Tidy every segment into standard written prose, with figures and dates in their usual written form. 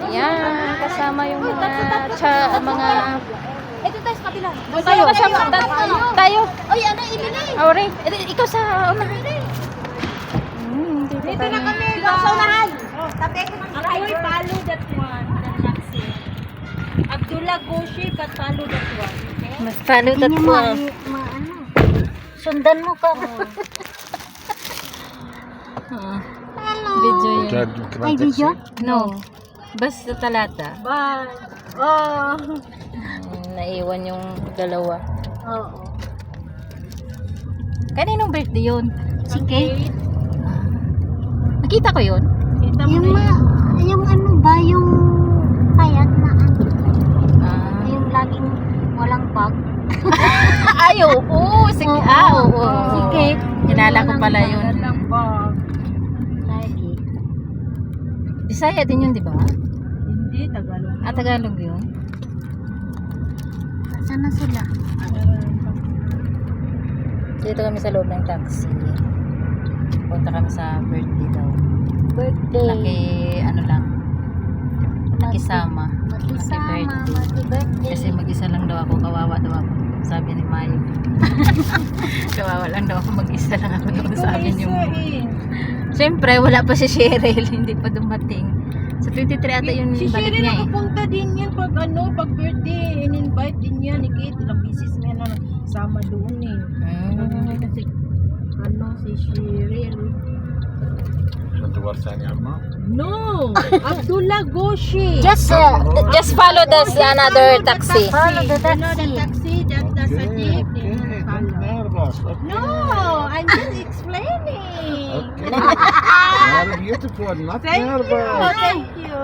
Yan, kasama yung mga Ito tayo sa kabila. tayo kasama tayo. Oy, ano ibili? Ore, ikaw sa una. Dito na kami. Sa unahan. Tabi ko ng Ako'y follow that one. The taxi. Abdullah Goshi, but follow that one. Okay? Mas follow that one. Sundan mo ka. Hello. Video yun. Ay, video? No. Basta talata. Bye. Oh. Naiwan yung dalawa. Oo. Kaninong birthday yun? Si Kate. Nakita ko yun? Kita mo Yung, na yun. yung ano ba, yung payat na ano? Ah. Yung laging walang bag. Ay, oo. Sige. Oo. Si Kate. Kilala ko pala yun. Walang bag. Lagi. Bisaya din yun, di ba? Hindi, Tagalog. Tagalog yun. Saan na sila? Dito kami sa loob ng taxi. Punta kami sa birthday daw. Birthday. Ano lang. Nakisama. Makisama. Happy Happy birthday. Kasi mag-isa lang daw ako. Kawawa daw ako. Sabi ni Mayo. Kawawa lang daw ako. Mag-isa lang ako doon. Sabi niyo. Siyempre, wala pa si Cheryl. Hindi pa dumating. Sa 23 ata yung Si balik Sherry niya eh. nakapunta din yan pag pag birthday. In-invite din yan ni Kate. Ilang bisis na yan na sama doon eh. Mm. Kasi si Cheryl. No! Abdullah Goshi. Just follow this another taxi. Follow the You know the taxi. taxi? That's a jeep. No! I'm just explaining. Very beautiful, not Thank you. nervous. Thank you.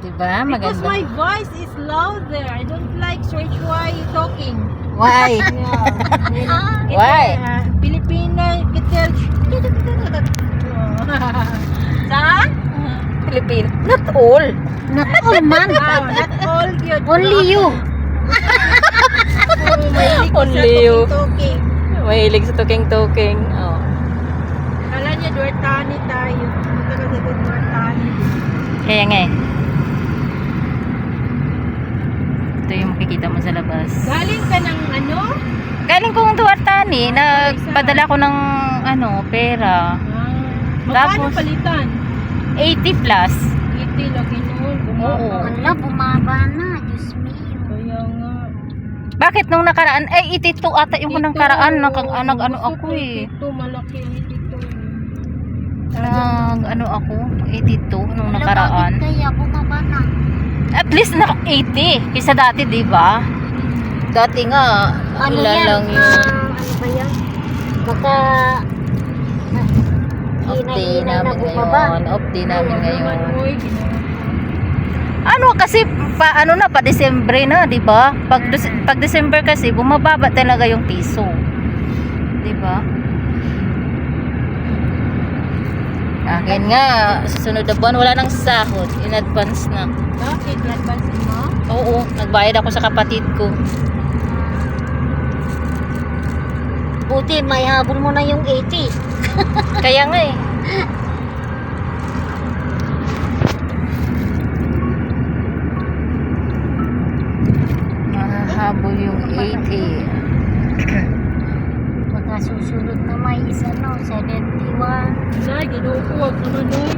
Diba? Because Maganda. my voice is louder. I don't like search why you talking. Why? Why? Filipino, kitel. Sa? Filipino. Not all. Not all man. Oh, not all yun. Only you. Only you. Talking. Mahilig sa tuking-tuking. Oh. Kala niya, Duartani tayo. Punta kasi doon Duartani. Kaya nga eh. Ito yung makikita mo sa labas. Galing ka ng ano? Galing kong Duartani, nagpadala ko ng pera. Magkano Tapos- palitan? 80 plus. 80 lagi noon. Bumaba. Oo. Wala, bumaba na. Diyos me. Kaya nga. Bakit nung nakaraan? 82 ata yung Ito, nakaraan. Nag-ano ako eh. Ito, malaki ang ito. Nag-ano ako? 82 nung Wala, nakaraan. bakit kaya bumaba na? At least naka 80. Kaysa dati, di ba? Dati nga, Ano ilan yan? lang yun. Ano ba yan? Baka Off day hinay-hinay na namin bumaba. ngayon. Off day namin ngayon. Uy, Kasi pa Desembre na, 'di ba? Pag December kasi bumababa talaga yung piso. 'Di ba? Akin nga, susunod na buwan wala nang sahod, in advance na. bakit? Advance mo? Oo, nagbayad ako sa kapatid ko. Buti, may habol mo na yung 80. Kaya nga eh. Mahahabol yung 80. Baka susunod na may isa, no? 71. Nay, ginukuwag naman, Noy.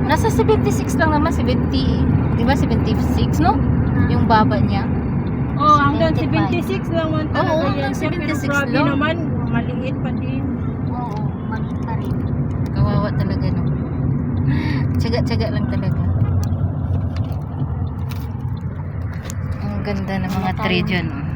Nasa 76 lang naman, 70. Di ba 76, no? Yung baba niya. Oh, hanggang 75. 76 lang man talaga Oo, yan. hanggang Pero 76 grabe lang. naman, maliit pa din. Oo, mali pa rin. Kawawa talaga, no? Tsaga-tsaga lang talaga. Ang ganda ng mga tree dyan, no?